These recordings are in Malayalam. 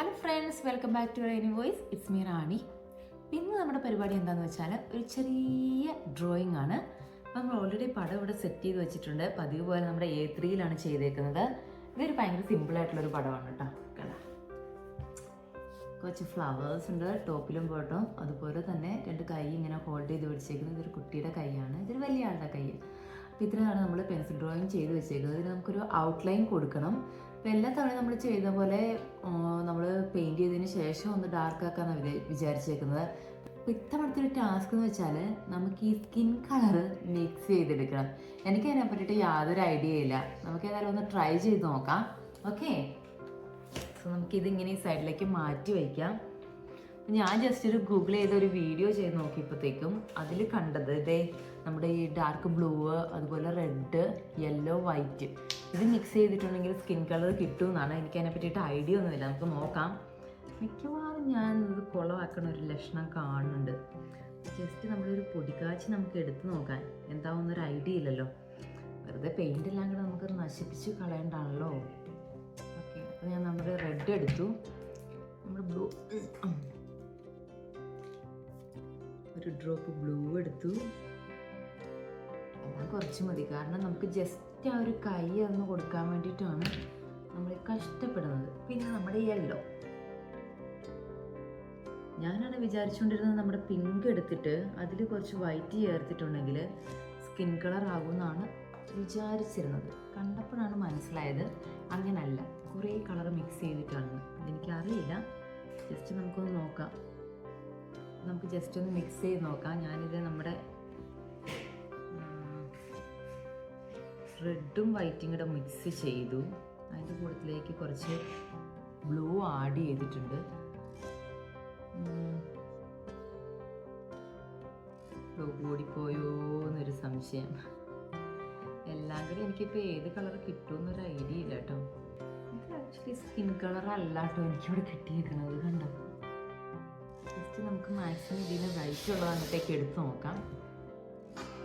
Hello friends, welcome back to Rainy Voice. It's me Rani. ഇന്ന് നമ്മുടെ പരിപാടി എന്താണെന്ന് വെച്ചാൽ ഒരു ചെറിയ ഡ്രോയിങ് ആണ്. നമ്മൾ ഓൾറെഡി പടം ഇവിടെ സെറ്റ് ചെയ്ത് വെച്ചിട്ടുണ്ട്. പതിവ് പോലെ നമ്മുടെ A3-യിലാണ് ചെയ്തേക്കുന്നത്. ഇതൊരു ഭയങ്കര സിമ്പിളായിട്ടുള്ളൊരു പടമാണ് കേട്ടോ. കുറച്ച് ഫ്ലവേഴ്സ് ഉണ്ട് ടോപ്പിലും ബോട്ടവും. അതുപോലെ തന്നെ രണ്ട് കൈ ഇങ്ങനെ ഹോൾഡ് ചെയ്ത് പിടിച്ചേക്കുന്നത്. ഇതൊരു കുട്ടിയുടെ കൈയാണ്, ഇതൊരു വലിയ ആളുടെ കൈ. അപ്പോൾ ഇത്രയാണ് നമ്മൾ പെൻസിൽ ഡ്രോയിങ് ചെയ്ത് വെച്ചേക്കുന്നത്. ഇതിന് നമുക്കൊരു ഔട്ട്ലൈൻ കൊടുക്കണം. അപ്പോൾ എല്ലാ തവണ നമ്മൾ ചെയ്ത പോലെ നമ്മൾ പെയിൻറ് ചെയ്തതിന് ശേഷം ഒന്ന് ഡാർക്ക് ആക്കാനാണ് വിചാരിച്ചേക്കുന്നത്. അപ്പോൾ ഇത്തവണത്തെ ഒരു ടാസ്ക് എന്ന് വെച്ചാൽ നമുക്ക് ഈ സ്കിൻ കളറ് മിക്സ് ചെയ്തെടുക്കണം. എനിക്ക് അതിനെ പറ്റിയിട്ട് യാതൊരു ഐഡിയ ഇല്ല. നമുക്ക് ഏതായാലും ഒന്ന് ട്രൈ ചെയ്ത് നോക്കാം. ഓക്കെ, സോ നമുക്കിതിങ്ങനെ ഈ സൈഡിലേക്ക് മാറ്റി വയ്ക്കാം. ഞാൻ ജസ്റ്റ് ഒരു ഗൂഗിൾ ചെയ്ത ഒരു വീഡിയോ ചെയ്ത് നോക്കിയപ്പോഴത്തേക്കും അതിൽ കണ്ടത് ഇതേ നമ്മുടെ ഈ ഡാർക്ക് ബ്ലൂ, അതുപോലെ റെഡ്, യെല്ലോ, വൈറ്റ് ഇത് മിക്സ് ചെയ്തിട്ടുണ്ടെങ്കിൽ സ്കിൻ കളർ കിട്ടുമെന്നാണ്. എനിക്ക് അതിനെ പറ്റിയിട്ട് ഐഡിയ ഒന്നുമില്ല. നമുക്ക് നോക്കാം. മിക്കവാറും ഞാൻ ഇത് കുളമാക്കണ ഒരു ലക്ഷണം കാണുന്നുണ്ട്. ജസ്റ്റ് നമ്മളൊരു പൊടിക്കാച്ചി നമുക്ക് എടുത്ത് നോക്കാൻ. എന്താവുന്നൊരു ഐഡിയ ഇല്ലല്ലോ. വെറുതെ പെയിൻ്റ് എല്ലാം കൂടെ നമുക്ക് നശിപ്പിച്ച് കളയണ്ടാണല്ലോ. ഓക്കെ, അപ്പോൾ ഞാൻ നമ്മുടെ റെഡ് എടുത്തു, നമ്മുടെ ബ്ലൂ ഒരു ഡ്രോപ്പ് ബ്ലൂ എടുത്തു. എല്ലാം കുറച്ച് മതി, കാരണം നമുക്ക് ജസ്റ്റ് ആ ഒരു കൈ ഒന്ന് കൊടുക്കാൻ വേണ്ടിയിട്ടാണ് നമ്മൾ കഷ്ടപ്പെടുന്നത്. പിന്നെ നമ്മുടെ യെല്ലോ, ഞാനാണ് വിചാരിച്ചുകൊണ്ടിരുന്നത് നമ്മുടെ പിങ്ക് എടുത്തിട്ട് അതിൽ കുറച്ച് വൈറ്റ് ചേർത്തിട്ടുണ്ടെങ്കിൽ സ്കിൻ കളർ ആകുമെന്നാണ് വിചാരിച്ചിരുന്നത്. കണ്ടപ്പോഴാണ് മനസ്സിലായത് അങ്ങനല്ല, കുറേ കളർ മിക്സ് ചെയ്തിട്ടാണ്. എനിക്കറിയില്ല. ജസ്റ്റ് നമുക്കൊന്ന് നോക്കാം. നമുക്ക് ജസ്റ്റ് ഒന്ന് മിക്സ് ചെയ്ത് നോക്കാം. ഞാനിത് നമ്മുടെ റെഡും വൈറ്റും കൂടെ മിക്സ് ചെയ്തു. അതിൻ്റെ കൂട്ടത്തിലേക്ക് കുറച്ച് ബ്ലൂ ആഡ് ചെയ്തിട്ടുണ്ട്. ബ്ലൂ കൂടിപ്പോയോ എന്നൊരു സംശയം. എല്ലാം കൂടി എനിക്കിപ്പോൾ ഏത് കളർ കിട്ടുമെന്നൊരു ഐഡിയ ഇല്ല കേട്ടോ. ഇത് ആക്ച്വലി സ്കിൻ കളർ അല്ല കേട്ടോ എനിക്കിവിടെ കിട്ടിയിരിക്കുന്നത്. കണ്ടോ, ജസ്റ്റ് നമുക്ക് മാക്സിമം ഇതിന് വൈറ്റ് ഉള്ളത് അങ്ങോട്ടേക്ക് എടുത്ത് നോക്കാം.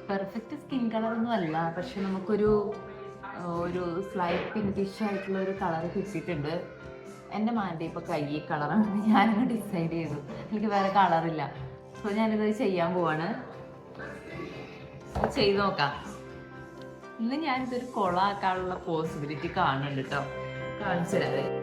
പെർഫെക്റ്റ് സ്കിൻ കളറൊന്നും അല്ല, പക്ഷെ നമുക്കൊരു സ്ലൈറ്റ് പിങ്കിഷ് ആയിട്ടുള്ള ഒരു കളർ കിട്ടിയിട്ടുണ്ട്. എൻ്റെ മാൻ്റെ ഇപ്പോൾ കൈ കളറാണെന്ന് ഞാനങ്ങ് ഡിസൈഡ് ചെയ്തു. എനിക്ക് വേറെ കളറില്ല. സോ ഞാനിത് ചെയ്യാൻ പോവാണ്. ചെയ്ത് നോക്കാം. ഇന്ന് ഞാനിതൊരു കൊളാക്കാനുള്ള പോസിബിലിറ്റി കാണുന്നുണ്ട് കേട്ടോ. കാണിച്ചു തരാം.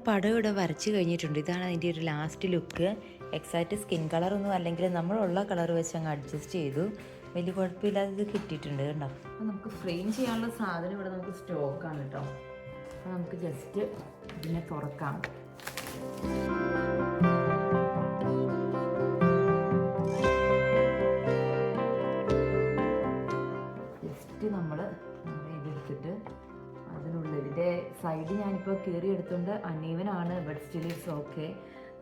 പടം ഇവിടെ വരച്ച് കഴിഞ്ഞിട്ടുണ്ട്. ഇതാണ് അതിൻ്റെ ഒരു ലാസ്റ്റ് ലുക്ക്. എക്സാക്റ്റ് സ്കിൻ കളറൊന്നും അല്ലെങ്കിൽ നമ്മളുള്ള കളർ വെച്ച് അങ്ങ് അഡ്ജസ്റ്റ് ചെയ്തു. വലിയ കുഴപ്പമില്ലാതെ ഇത് കിട്ടിയിട്ടുണ്ട് കേട്ടോ. അപ്പോൾ നമുക്ക് ഫ്രെയിം ചെയ്യാനുള്ള സാധനം ഇവിടെ നമുക്ക് സ്റ്റോക്കാണ് കേട്ടോ. അപ്പോൾ നമുക്ക് ജസ്റ്റ് ഇതിനെ തുറക്കാം. ജസ്റ്റ് നമ്മൾ ഇതെടുത്തിട്ട് അതിനുള്ളിൻ്റെ സൈഡ് ഞാനിപ്പോൾ കീറി എടുത്തുകൊണ്ട് അൺഈവനാണ്, ബട്ട് സ്റ്റിൽ ഇറ്റ്സ് ഓക്കെ.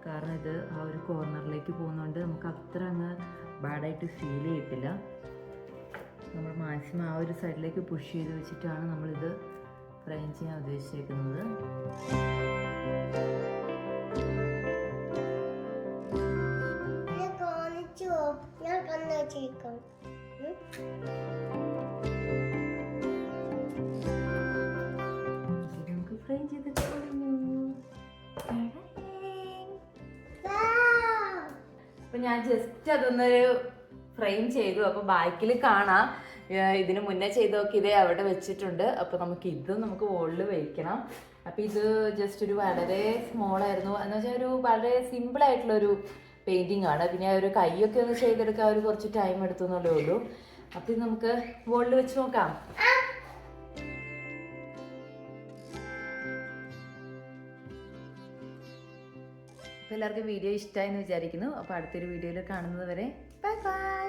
കാരണം ഇത് ആ ഒരു കോർണറിലേക്ക് പോകുന്നതുകൊണ്ട് നമുക്ക് അത്ര അങ്ങ് ബാഡായിട്ട് ഫീൽ ചെയ്യത്തില്ല. നമ്മൾ മാക്സിമം ആ ഒരു സൈഡിലേക്ക് പുഷ് ചെയ്ത് വെച്ചിട്ടാണ് നമ്മളിത് ഫ്രെയിം ചെയ്യാൻ ഉദ്ദേശിച്ചേക്കുന്നത്. നമുക്ക് ഫ്രെയിം ചെയ്തിട്ട് അപ്പം ഞാൻ ജസ്റ്റ് അതൊന്നൊരു ഫ്രെയിം ചെയ്തു. അപ്പോൾ ബാക്കിൽ കാണാം ഇതിന് മുന്നേ ചെയ്ത് നോക്കിയതേ അവിടെ വെച്ചിട്ടുണ്ട്. അപ്പോൾ നമുക്ക് വോളിൽ വയ്ക്കണം. അപ്പോൾ ഇത് ജസ്റ്റ് ഒരു വളരെ സ്മോളായിരുന്നു, എന്ന് വെച്ചാൽ ഒരു വളരെ സിമ്പിളായിട്ടുള്ളൊരു പെയിൻറ്റിങ് ആണ്. പിന്നെ ഒരു കൈയൊക്കെ ഒന്ന് ചെയ്തെടുക്കാൻ ഒരു കുറച്ച് ടൈം എടുത്തു എന്നുള്ളേ ഉള്ളൂ. അപ്പോൾ ഇത് നമുക്ക് വോളിൽ വെച്ച് നോക്കാം. അപ്പോൾ എല്ലാവർക്കും വീഡിയോ ഇഷ്ടമായി എന്ന് വിചാരിക്കുന്നു. അപ്പോൾ അടുത്തൊരു വീഡിയോയിൽ കാണുന്നത് വരെ ബൈ ബൈ.